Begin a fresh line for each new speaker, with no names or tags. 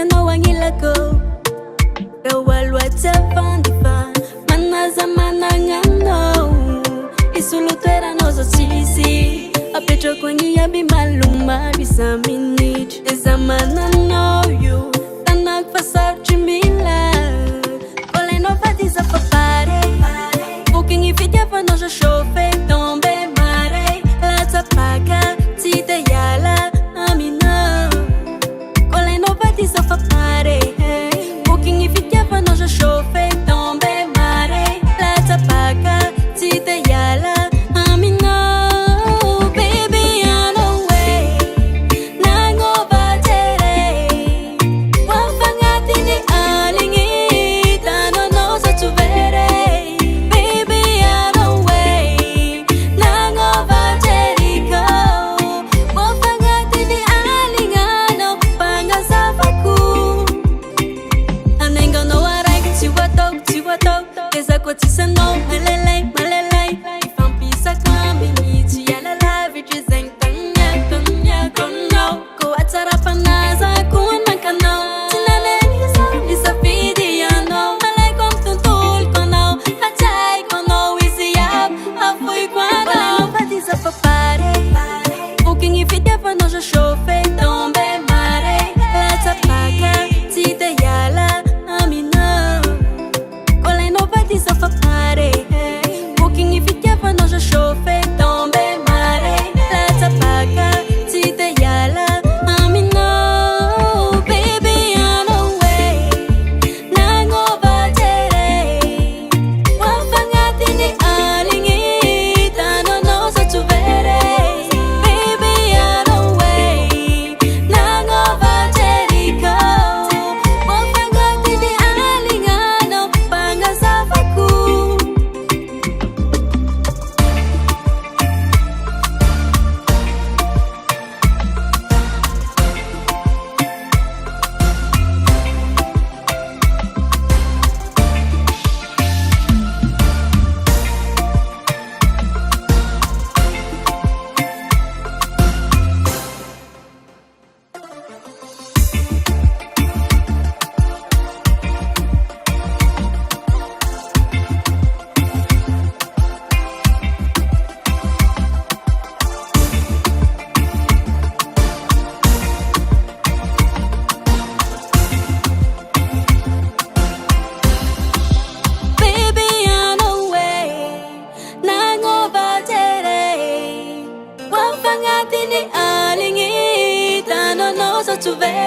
no wangilako Kawalwata fandifa Manaza manangano Isulutera nozo sisi Apecho kwenye yabi maluma Bisaminich Ezamana know you Tanak fasar chimila Kole no fatiza papare Booking ifitia fa nojo shofe Tombe mare Lata paga Tite yala Amina Kole no fatiza papare Booking ifitia fa nojo shofe Tombe mare Lata paga Tite yala
Tu